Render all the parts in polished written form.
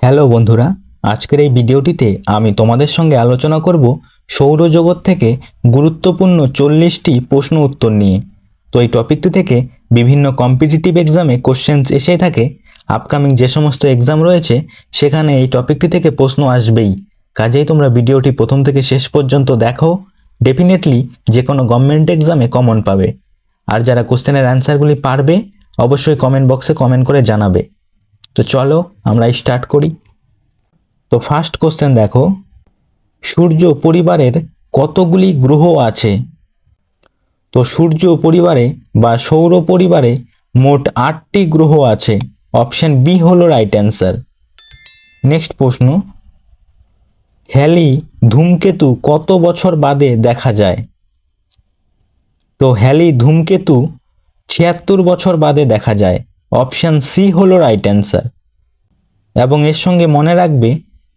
Hello বন্ধুরা, আজকের এই ভিডিওটিতে আমি তোমাদের সঙ্গে আলোচনা করব সৌরজগৎ থেকে গুরুত্বপূর্ণ 40টি প্রশ্ন উত্তর নিয়ে। তো এই টপিকটি থেকে বিভিন্ন কম্পিটিটিভ এক্সামে কোশ্চেন্স এসে থাকে। আপকামিং যে সমস্ত এক্সাম রয়েছে সেখানে এই টপিকটি থেকে প্রশ্ন আসবেই। কাজেই তোমরা ভিডিওটি প্রথম থেকে শেষ পর্যন্ত দেখো, ডেফিনেটলি যে কোনো গভর্নমেন্ট এক্সামে কমন পাবে। আর যারা কোশ্চেনের অ্যান্সারগুলি পারবে অবশ্যই কমেন্ট বক্সে কমেন্ট করে জানাবে। তো চলো আমরা স্টার্ট করি। তো ফার্স্ট কোশ্চেন দেখো, সূর্য পরিবারের কতগুলি গ্রহ আছে? তো সূর্য পরিবারে বা সৌর পরিবারে মোট 8টি গ্রহ আছে। অপশন বি হলো রাইট অ্যান্সার। নেক্সট প্রশ্ন, হ্যালি ধূমকেতু কত বছর বাদে দেখা যায়? তো হ্যালি ধূমকেতু 76 বছর বাদে দেখা যায়। অপশন সি হলো রাইট অ্যান্সার। এবং এর সঙ্গে মনে রাখবে,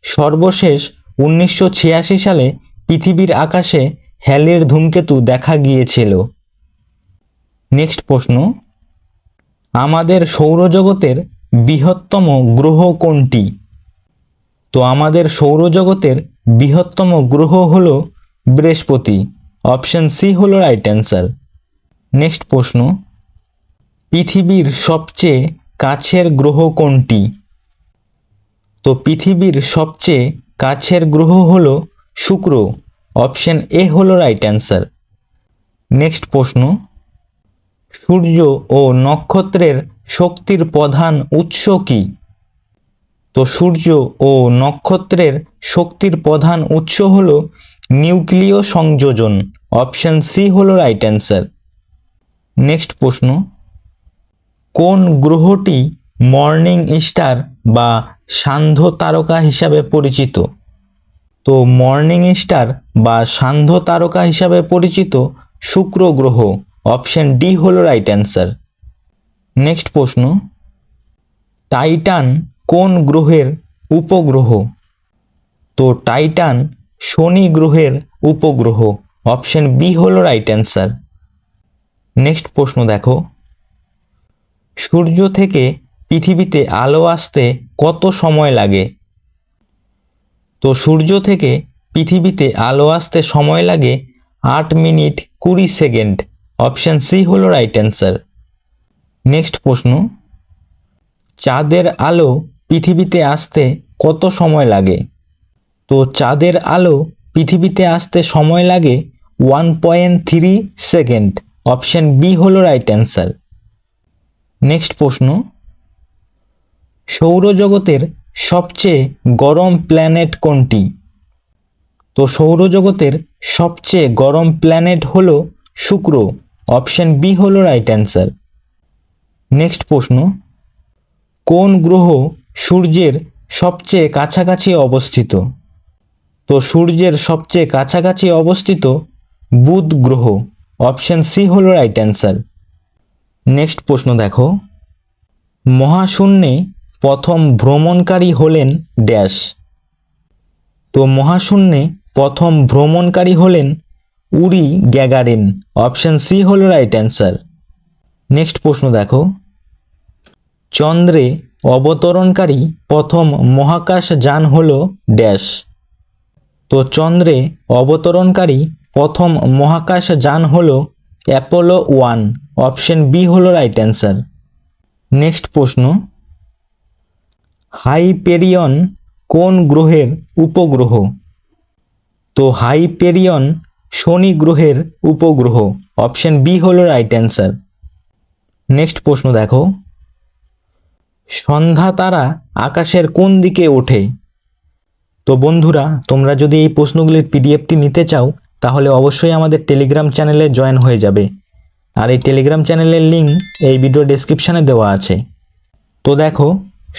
সর্বশেষ 1986 সালে পৃথিবীর আকাশে হ্যালির ধূমকেতু দেখা গিয়েছিল। নেক্সট প্রশ্ন, আমাদের সৌরজগতের বৃহত্তম গ্রহ কোনটি? তো আমাদের সৌরজগতের বৃহত্তম গ্রহ হলো বৃহস্পতি। অপশন সি হলো রাইট অ্যান্সার। নেক্সট প্রশ্ন, পৃথিবীর সবচেয়ে কাছের গ্রহ কোনটি? তো পৃথিবীর সবচেয়ে কাছের গ্রহ হলো শুক্র। অপশন এ হলো রাইট অ্যান্সার। নেক্সট প্রশ্ন, সূর্য ও নক্ষত্রের শক্তির প্রধান উৎস কি? তো সূর্য ও নক্ষত্রের শক্তির প্রধান উৎস হলো নিউক্লিয় সংযোজন। অপশন সি হলো রাইট অ্যান্সার। নেক্সট প্রশ্ন, কোন গ্রহটি মর্নিং স্টার বা সান্ধ্য তারকা হিসাবে পরিচিত? তো মর্নিং স্টার বা সান্ধ্য তারকা হিসাবে পরিচিত শুক্র গ্রহ। অপশন ডি হলো রাইট অ্যান্সার। নেক্সট প্রশ্ন, টাইটান কোন গ্রহের উপগ্রহ? তো টাইটান শনি গ্রহের উপগ্রহ। অপশন বি হলো রাইট অ্যান্সার। নেক্সট প্রশ্ন দেখো, সূর্য থেকে পৃথিবীতে আলো আসতে কত সময় লাগে? তো সূর্য থেকে পৃথিবীতে আলো আসতে সময় লাগে 8 মিনিট 20 সেকেন্ড। অপশন সি হলো রাইট অ্যান্সার। নেক্সট প্রশ্ন, চাঁদের আলো পৃথিবীতে আসতে কত সময় লাগে? তো চাঁদের আলো পৃথিবীতে আসতে সময় লাগে 1.3 সেকেন্ড। অপশন বি হলো রাইট অ্যান্সার। নেক্সট প্রশ্ন, সৌরজগতের সবচেয়ে গরম প্ল্যানেট কোনটি? তো সৌরজগতের সবচেয়ে গরম প্ল্যানেট হলো শুক্র। অপশন বি হলো রাইট অ্যান্সার। নেক্সট প্রশ্ন, কোন গ্রহ সূর্যের সবচেয়ে কাছাকাছি অবস্থিত? তো সূর্যের সবচেয়ে কাছাকাছি অবস্থিত বুধ গ্রহ। অপশন সি হলো রাইট অ্যান্সার। নেক্সট প্রশ্ন দেখো, মহাশূন্যে প্রথম ভ্রমণকারী হলেন ড্যাশ? তো মহাশূন্যে প্রথম ভ্রমণকারী হলেন উরি গ্যাগারিন। অপশন সি হলো রাইট অ্যান্সার। নেক্সট প্রশ্ন দেখো, চন্দ্রে অবতরণকারী প্রথম মহাকাশ যান হলো ড্যাশ? তো চন্দ্রে অবতরণকারী প্রথম মহাকাশ যান হলো অ্যাপোলো 1। অপশন বি হলো রাইট অ্যান্সার। নেক্সট প্রশ্ন, হাইপেরিয়ন কোন গ্রহের উপগ্রহ? তো হাইপেরিয়ন শনি গ্রহের উপগ্রহ। অপশন বি হলো রাইট অ্যান্সার। নেক্সট প্রশ্ন দেখো, সন্ধ্যা তারা আকাশের কোন দিকে ওঠে? তো বন্ধুরা, তোমরা যদি এই প্রশ্নগুলির পিডিএফটি নিতে চাও তাহলে অবশ্যই আমাদের টেলিগ্রাম চ্যানেলে জয়েন হয়ে যাবে। আর এই টেলিগ্রাম চ্যানেলের লিঙ্ক এই ভিডিও ডেসক্রিপশানে দেওয়া আছে। তো দেখো,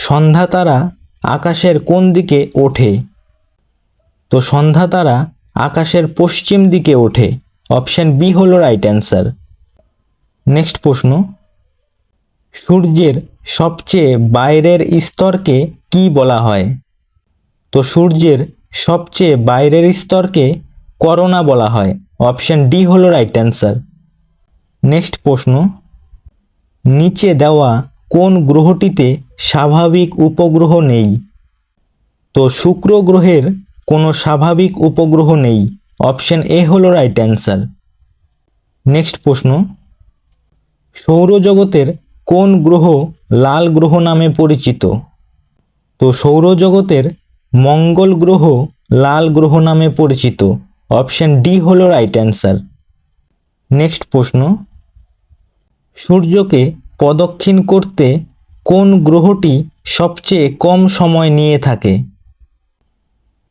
সন্ধ্যা তারা আকাশের কোন দিকে ওঠে? তো সন্ধ্যা তারা আকাশের পশ্চিম দিকে ওঠে। অপশন বি হলো রাইট অ্যান্সার। নেক্সট প্রশ্ন, সূর্যের সবচেয়ে বাইরের স্তরকে কি বলা হয়? তো সূর্যের সবচেয়ে বাইরের স্তরকে করোনা বলা হয়। অপশন ডি হলো রাইট অ্যান্সার। নেক্সট প্রশ্ন, নিচে দেওয়া কোন গ্রহটিতে স্বাভাবিক উপগ্রহ নেই? তো শুক্র গ্রহের কোনো স্বাভাবিক উপগ্রহ নেই, অপশন এ হলো রাইট অ্যান্সার। নেক্সট প্রশ্ন, সৌরজগতের কোন গ্রহ লাল গ্রহ নামে পরিচিত? তো সৌরজগতের মঙ্গল গ্রহ লাল গ্রহ নামে পরিচিত, অপশন ডি হলো রাইট অ্যান্সার। নেক্সট প্রশ্ন, সূর্যকে প্রদক্ষিণ করতে কোন গ্রহটি সবচেয়ে কম সময় নিয়ে থাকে?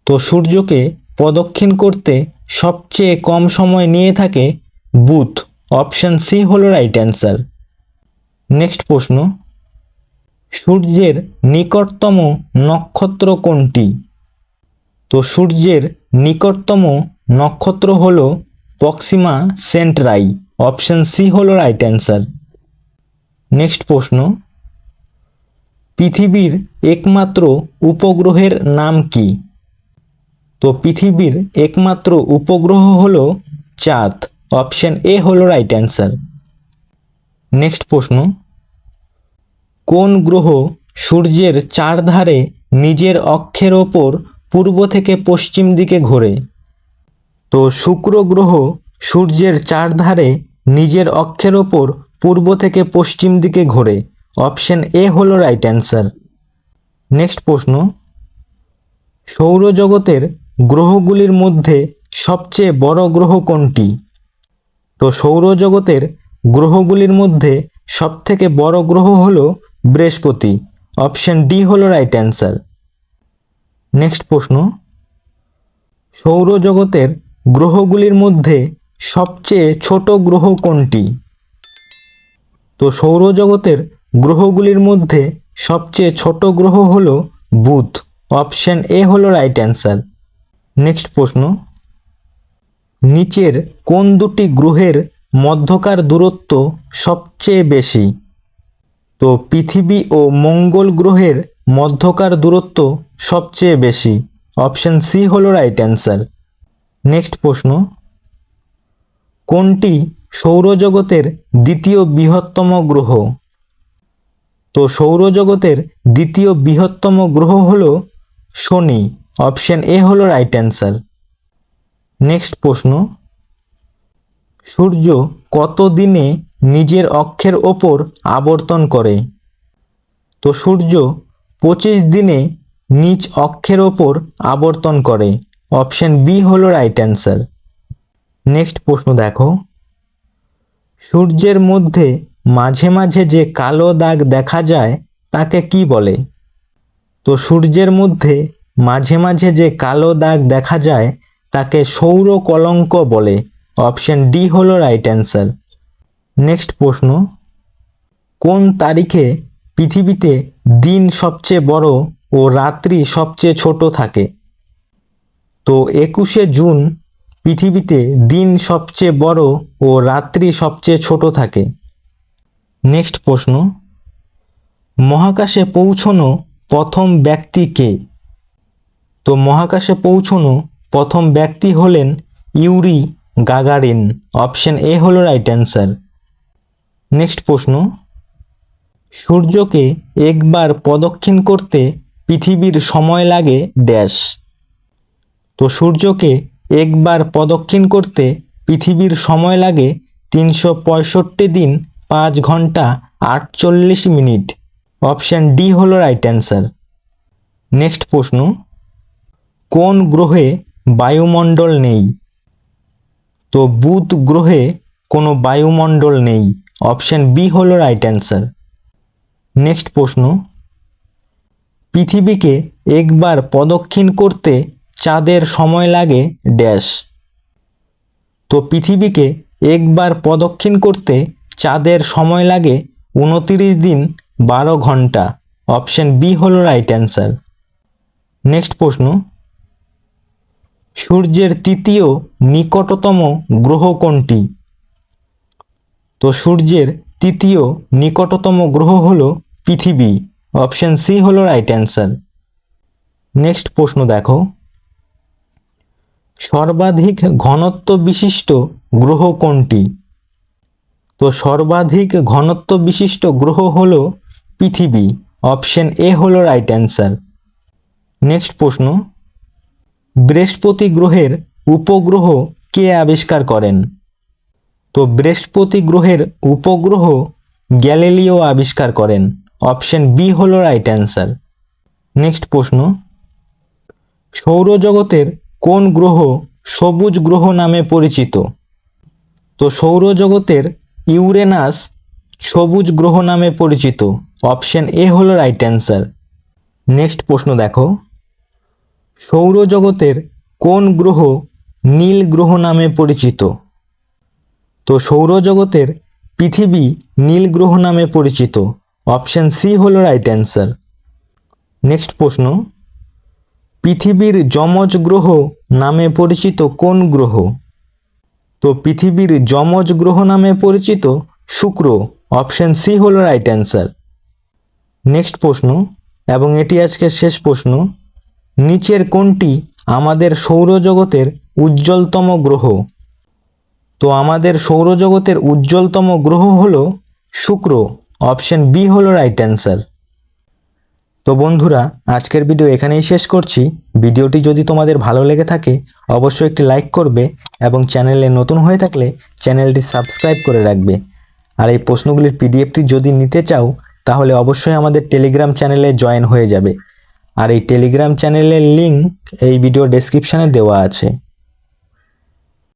তো সূর্যকে প্রদক্ষিণ করতে সবচেয়ে কম সময় নিয়ে থাকে বুধ, অপশন সি হলো রাইট অ্যান্সার। নেক্সট প্রশ্ন, সূর্যের নিকটতম নক্ষত্র কোনটি? তো সূর্যের নিকটতম নক্ষত্র হলো প্রক্সিমা সেন্টারি, অপশন সি হলো রাইট অ্যান্সার। নেক্সট প্রশ্ন, পৃথিবীর একমাত্র উপগ্রহের নাম কি? তো পৃথিবীর একমাত্র উপগ্রহ হলো চাঁদ, অপশন এ হলো রাইট অ্যান্সার। নেক্সট প্রশ্ন, কোন গ্রহ সূর্যের চারধারে নিজের অক্ষের ওপর পূর্ব থেকে পশ্চিম দিকে ঘোরে? তো শুক্র গ্রহ সূর্যের চারধারে নিজের অক্ষের ওপর পূর্ব থেকে পশ্চিম দিকে ঘোরে, অপশন এ হলো রাইট অ্যান্সার। নেক্সট প্রশ্ন, সৌরজগতের গ্রহগুলির মধ্যে সবচেয়ে বড় গ্রহ কোনটি? তো সৌরজগতের গ্রহগুলির মধ্যে সবথেকে বড় গ্রহ হলো বৃহস্পতি, অপশন ডি হলো রাইট অ্যান্সার। নেক্সট প্রশ্ন, সৌরজগতের গ্রহগুলির মধ্যে সবচেয়ে ছোট গ্রহ কোনটি? তো সৌরজগতের গ্রহগুলির মধ্যে সবচেয়ে ছোট গ্রহ হলো বুধ, অপশন এ হলো রাইট অ্যান্সার। নেক্সট প্রশ্ন, নিচের কোন দুটি গ্রহের মধ্যকার দূরত্ব সবচেয়ে বেশি? তো পৃথিবী ও মঙ্গল গ্রহের মধ্যকার দূরত্ব সবচেয়ে বেশি, অপশন সি হলো রাইট অ্যান্সার। নেক্সট প্রশ্ন, কোনটি সৌরজগতের দ্বিতীয় বৃহত্তম গ্রহ? তো সৌরজগতের দ্বিতীয় বৃহত্তম গ্রহ হলো শনি, অপশন এ হলো রাইট অ্যান্সার। নেক্সট প্রশ্ন, সূর্য কত দিনে নিজের অক্ষের ওপর আবর্তন করে? তো সূর্য 25 দিনে নিজ অক্ষের ওপর আবর্তন করে, অপশন বি হলো রাইট অ্যান্সার। নেক্সট প্রশ্ন দেখো, সূর্যের মধ্যে মাঝে মাঝে যে কালো দাগ দেখা যায় তাকে কি বলে? তো সূর্যের মধ্যে মাঝে মাঝে যে কালো দাগ দেখা যায় তাকে সৌর কলঙ্ক বলে, অপশন ডি হলো রাইট অ্যান্সার। নেক্সট প্রশ্ন, কোন তারিখে পৃথিবীতে দিন সবচেয়ে বড় ও রাত্রি সবচেয়ে ছোট থাকে? তো 21শে জুন পৃথিবীতে দিন সবচেয়ে বড় ও রাত্রি সবচেয়ে ছোট থাকে। নেক্সট প্রশ্ন, মহাকাশে পৌঁছানো প্রথম ব্যক্তি কে? তো মহাকাশে পৌঁছানো প্রথম ব্যক্তি হলেন ইউরি গাগারিন, অপশন এ হলো রাইট অ্যান্সার। নেক্সট প্রশ্ন, সূর্যকে একবার প্রদক্ষিণ করতে পৃথিবীর সময় লাগে ড্যাশ? তো সূর্যকে একবার প্রদক্ষিণ করতে পৃথিবীর সময় লাগে 365 দিন 5 ঘন্টা 48 মিনিট, অপশন ডি হলো রাইট অ্যান্সার। নেক্সট প্রশ্ন, কোন গ্রহে বায়ুমণ্ডল নেই? তো বুধ গ্রহে কোনো বায়ুমণ্ডল নেই, অপশন বি হলো রাইট অ্যান্সার। নেক্সট প্রশ্ন, পৃথিবীকে একবার প্রদক্ষিণ করতে চাঁদের সময় লাগে ড্যাশ? তো পৃথিবীকে একবার প্রদক্ষিণ করতে চাঁদের সময় লাগে 29 দিন 12 ঘন্টা, অপশন বি হলো রাইট অ্যান্সার। নেক্সট প্রশ্ন, সূর্যের তৃতীয় নিকটতম গ্রহ কোনটি? তো সূর্যের তৃতীয় নিকটতম গ্রহ হলো পৃথিবী, অপশন সি হলো রাইট অ্যান্সার। নেক্সট প্রশ্ন দেখো, সর্বাধিক ঘনত্ব বিশিষ্ট গ্রহ কোনটি? তো সর্বাধিক ঘনত্ব বিশিষ্ট গ্রহ হলো পৃথিবী, অপশন এ হলো রাইট অ্যান্সার। নেক্সট প্রশ্ন, বৃহস্পতি গ্রহের উপগ্রহ কে আবিষ্কার করেন? তো বৃহস্পতি গ্রহের উপগ্রহ গ্যালিলিও আবিষ্কার করেন। অপশন বি হলো রাইট অ্যান্সার। নেক্সট প্রশ্ন, সৌরজগতের কোন গ্রহ সবুজ গ্রহ নামে পরিচিত? তো সৌরজগতের ইউরেনাস সবুজ গ্রহ নামে পরিচিত। অপশন এ হলো রাইট অ্যান্সার। নেক্সট প্রশ্ন দেখো, সৌরজগতের কোন গ্রহ নীল গ্রহ নামে পরিচিত? তো সৌরজগতের পৃথিবী নীল গ্রহ নামে পরিচিত। অপশন সি হলো রাইট অ্যান্সার। নেক্সট প্রশ্ন, পৃথিবীর যমজ গ্রহ নামে পরিচিত কোন গ্রহ? তো পৃথিবীর যমজ গ্রহ নামে পরিচিত শুক্র। অপশন সি হলো রাইট অ্যান্সার। নেক্সট প্রশ্ন, এবং এটি আজকের শেষ প্রশ্ন, নিচের কোনটি আমাদের সৌরজগতের উজ্জ্বলতম গ্রহ? তো আমাদের সৌরজগতের উজ্জ্বলতম গ্রহ হলো শুক্র। অপশন বি হলো রাইট অ্যান্সার। তো বন্ধুরা, আজকের ভিডিও এখানেই শেষ করছি। ভিডিওটি যদি তোমাদের ভালো লেগে থাকে অবশ্যই একটি লাইক করবে এবং চ্যানেলে নতুন হয়ে থাকলে চ্যানেলটি সাবস্ক্রাইব করে রাখবে। আর এই প্রশ্নগুলির পিডিএফটি যদি নিতে চাও তাহলে অবশ্যই আমাদের টেলিগ্রাম চ্যানেলে জয়েন হয়ে যাবে। আর এই টেলিগ্রাম চ্যানেলের লিংক এই ভিডিও ডেসক্রিপশনে দেওয়া আছে।